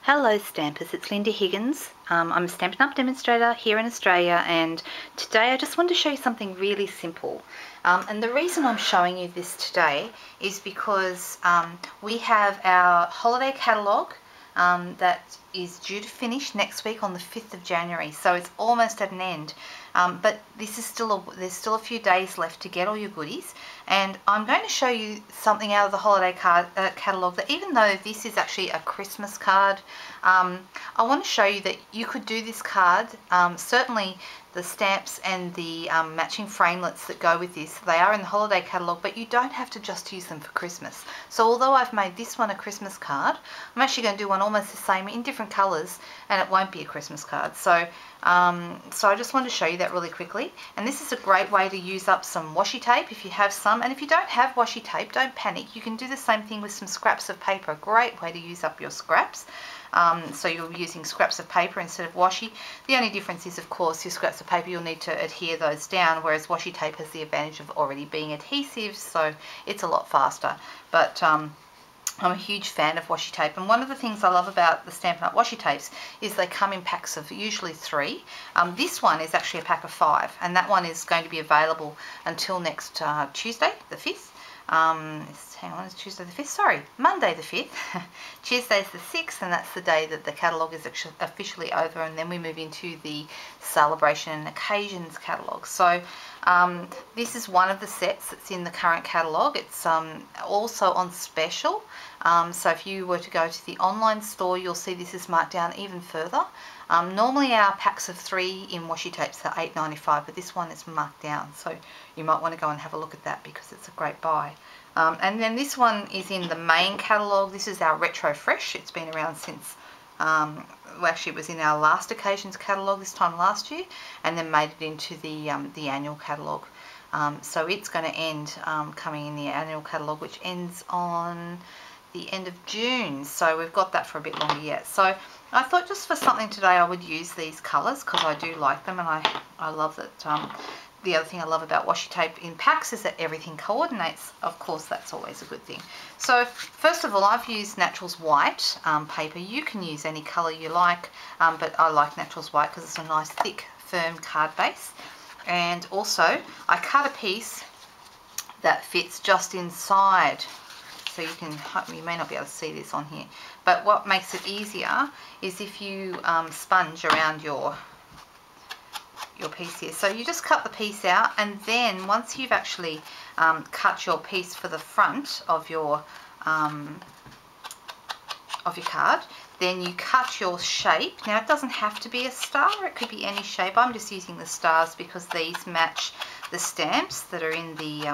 Hello Stampers, it's Linda Higgins. I'm a Stampin' Up! Demonstrator here in Australia, and today I just wanted to show you something really simple. And the reason I'm showing you this today is because we have our holiday catalogue that is due to finish next week on the 5th of January, so it's almost at an end. But this is there's still a few days left to get all your goodies, and I'm going to show you something out of the holiday catalogue that, even though this is actually a Christmas card, I want to show you that you could do this card. Certainly the stamps and the matching framelits that go with this, they are in the holiday catalogue, but you don't have to just use them for Christmas. So although I've made this one a Christmas card, I'm actually going to do one almost the same in different colours, and it won't be a Christmas card. So I just wanted to show you that really quickly. And this is a great way to use up some washi tape if you have some, and if you don't have washi tape, don't panic. You can do the same thing with some scraps of paper. A great way to use up your scraps. So you're using scraps of paper instead of washi. The only difference is, of course, your scraps of paper, you'll need to adhere those down, whereas washi tape has the advantage of already being adhesive, so it's a lot faster. But I'm a huge fan of washi tape, and one of the things I love about the Stampin' Up! Washi tapes is they come in packs of usually 3. This one is actually a pack of 5, and that one is going to be available until next Tuesday, the 5th. Hang on, it's Tuesday the 5th, sorry, Monday the 5th. Tuesday's the 6th, and that's the day that the catalogue is officially over, and then we move into the celebration and occasions catalogue. So this is one of the sets that's in the current catalogue. It's also on special, so if you were to go to the online store, you'll see this is marked down even further. Normally our packs of 3 in washi tapes are $8.95, but this one is marked down, so you might want to go and have a look at that because it's a great buy. And then this one is in the main catalogue. This is our Retro Fresh. It's been around since, well, actually it was in our last occasions catalogue this time last year, and then made it into the annual catalogue. So it's going to end coming in the annual catalogue, which ends on the end of June, so we've got that for a bit longer yet. So I thought just for something today I would use these colours because I do like them, and I love that. The other thing I love about washi tape in packs is that everything coordinates. Of course, that's always a good thing. So first of all, I've used Naturals White paper. You can use any colour you like, but I like Naturals White because it's a nice thick firm card base. And also I cut a piece that fits just inside. So you may not be able to see this on here, but what makes it easier is if you sponge around your piece here. So you just cut the piece out, and then once you've actually cut your piece for the front of your card, then you cut your shape. Now it doesn't have to be a star, it could be any shape. I'm just using the stars because these match the stamps that are in the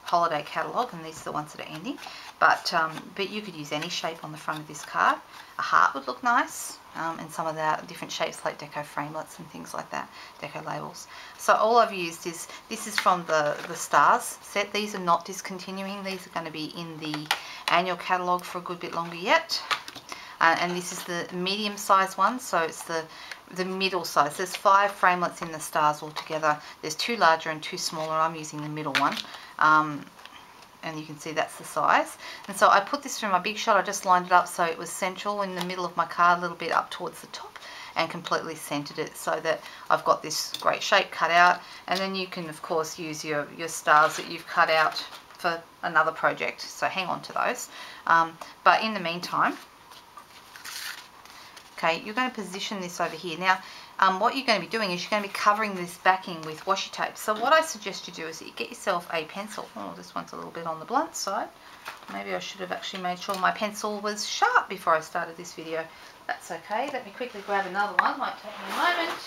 holiday catalogue, and these are the ones that are ending. But you could use any shape on the front of this card. A heart would look nice, and some of the different shapes like deco framelits and things like that, deco labels. So all I've used is, this is from the stars set. These are not discontinuing. These are going to be in the annual catalogue for a good bit longer yet. And this is the medium size one, so it's the middle size. There's 5 framelits in the stars altogether. There's 2 larger and 2 smaller. I'm using the middle one. And you can see that's the size. And so I put this through my Big Shot. I just lined it up so it was central in the middle of my card, a little bit up towards the top, and completely centered it so that I've got this great shape cut out. And then you can, of course, use your stars that you've cut out for another project, so hang on to those. But in the meantime, okay, you're going to position this over here. Now, what you're going to be doing is you're going to be covering this backing with washi tape. So what I suggest you do is that you get yourself a pencil. Oh, this one's a little bit on the blunt side. Maybe I should have actually made sure my pencil was sharp before I started this video. That's okay. Let me quickly grab another one. Might take me a moment.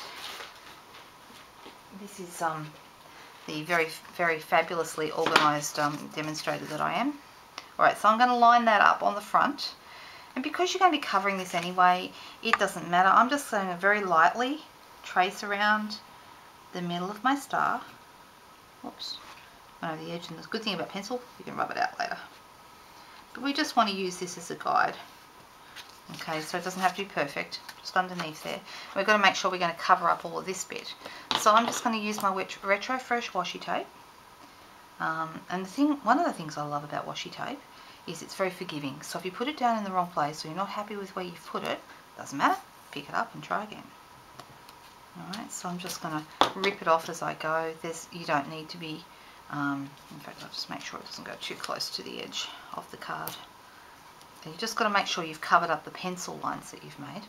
This is the very, very fabulously organised demonstrator that I am. Alright, so I'm going to line that up on the front. And because you're going to be covering this anyway, it doesn't matter. I'm just going to very lightly trace around the middle of my star. Whoops, went over the edge. And the good thing about pencil, you can rub it out later. But we just want to use this as a guide. Okay, so it doesn't have to be perfect, just underneath there. We've got to make sure we're going to cover up all of this bit. So I'm just going to use my Retro Fresh washi tape. And one of the things I love about washi tape is it's very forgiving. So if you put it down in the wrong place or you're not happy with where you've put it, doesn't matter, pick it up and try again. Alright, so I'm just going to rip it off as I go. You don't need to be, in fact I'll just make sure it doesn't go too close to the edge of the card. So you've just got to make sure you've covered up the pencil lines that you've made.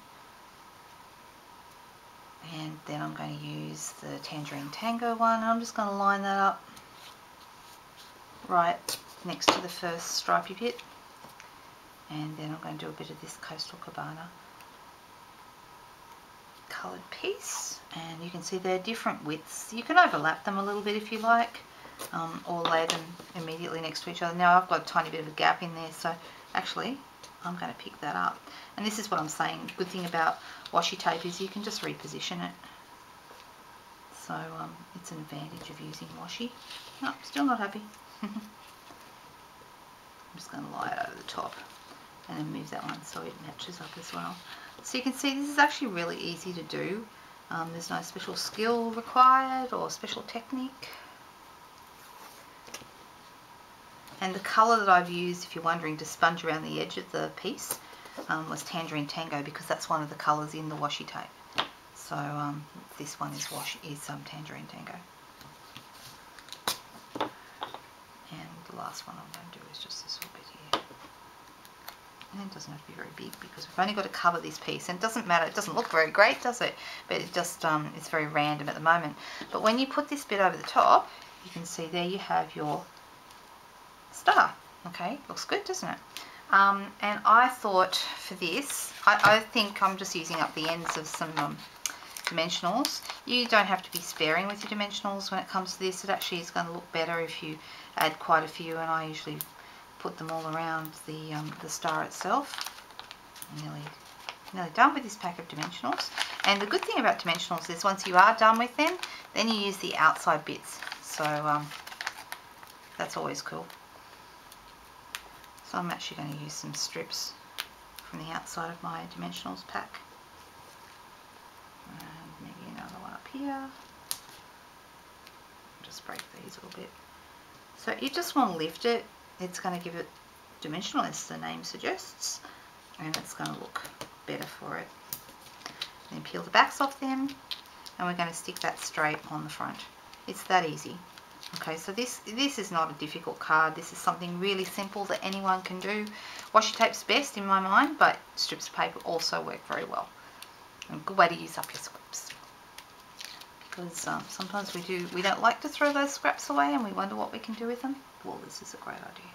And then I'm going to use the Tangerine Tango one, and I'm just going to line that up right next to the first stripy bit. And then I'm going to do a bit of this Coastal Cabana coloured piece, and you can see they're different widths. You can overlap them a little bit if you like, or lay them immediately next to each other. Now I've got a tiny bit of a gap in there, so actually I'm going to pick that up. And this is what I'm saying, the good thing about washi tape is you can just reposition it. So it's an advantage of using washi. No, still not happy. I'm just going to lie it over the top and then move that one so it matches up as well. So you can see this is actually really easy to do. There's no special skill required or special technique. And the colour that I've used, if you're wondering, to sponge around the edge of the piece was Tangerine Tango, because that's one of the colours in the washi tape. So this one is Tangerine Tango. And the last one I'm going to do is just this little bit here. And it doesn't have to be very big because we've only got to cover this piece, and it doesn't matter, it doesn't look very great, does it? But it just it's very random at the moment. But when you put this bit over the top, you can see there you have your star. Okay, looks good, doesn't it? And I thought for this, I think I'm just using up the ends of some dimensionals. You don't have to be sparing with your dimensionals when it comes to this. It actually is going to look better if you add quite a few, and I usually put them all around the star itself. Nearly done with this pack of dimensionals. And the good thing about dimensionals is once you are done with them, then you use the outside bits. So that's always cool. So I'm actually going to use some strips from the outside of my dimensionals pack. And maybe another one up here. Just break these a little bit. So you just want to lift it. It's going to give it dimensional, as the name suggests, and it's going to look better for it. Then peel the backs off them, and we're going to stick that straight on the front. It's that easy. Okay, so this is not a difficult card. This is something really simple that anyone can do. Washi tape's best in my mind, but strips of paper also work very well. A good way to use up your scraps. Because sometimes we don't like to throw those scraps away, and we wonder what we can do with them. Well, this is a great idea.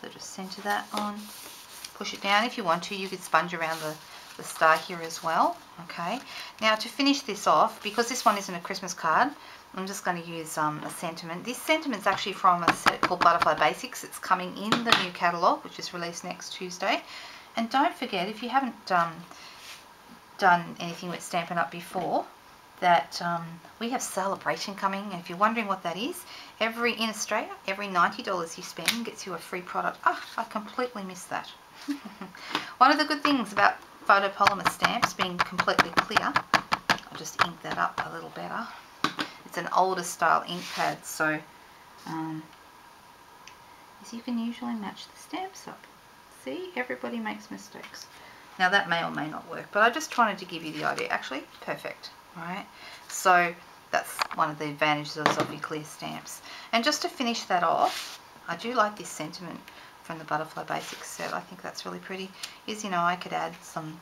So just center that on, push it down. If you want to, you could sponge around the star here as well. Okay, now to finish this off, because this one isn't a Christmas card, I'm just going to use a sentiment. This sentiment's actually from a set called Butterfly Basics. It's coming in the new catalogue, which is released next Tuesday. And don't forget, if you haven't done anything with Stampin' Up before, that we have celebration coming, and if you're wondering what that is, in Australia, every $90 you spend gets you a free product. I completely missed that. One of the good things about photopolymer stamps being completely clear, I'll just ink that up a little better. It's an older style ink pad, so you can usually match the stamps up. See, everybody makes mistakes. Now that may or may not work, but I just wanted to give you the idea. Actually, perfect. Alright, so that's one of the advantages of your clear stamps. And just to finish that off, I do like this sentiment from the Butterfly Basics set. I think that's really pretty. I could add some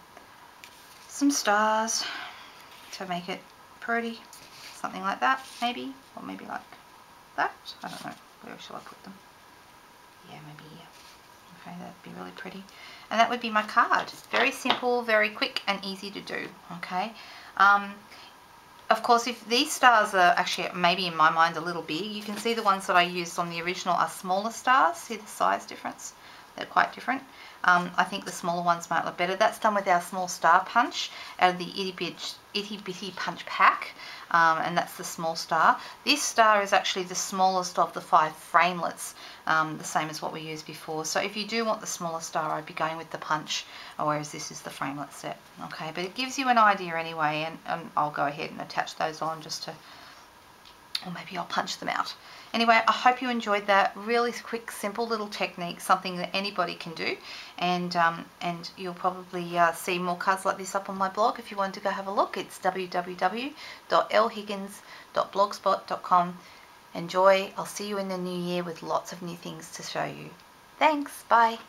stars to make it pretty. Something like that, maybe. Or maybe like that. I don't know. Where shall I put them? Yeah, maybe here. Okay, that'd be really pretty. And that would be my card. Very simple, very quick and easy to do. Okay. Of course, if these stars are actually maybe in my mind a little big, you can see the ones that I used on the original are smaller stars. See the size difference? They're quite different. I think the smaller ones might look better. That's done with our small star punch out of the Itty Bitty Punch pack, and that's the small star. This star is actually the smallest of the 5 framelets, the same as what we used before. So if you do want the smaller star, I'd be going with the punch, whereas this is the framelit set. Okay, but it gives you an idea anyway, and I'll go ahead and attach those on just to or maybe I'll punch them out. Anyway, I hope you enjoyed that really quick, simple little technique, something that anybody can do. And you'll probably see more cards like this up on my blog if you want to go have a look. It's www.lhiggins.blogspot.com. Enjoy. I'll see you in the new year with lots of new things to show you. Thanks. Bye.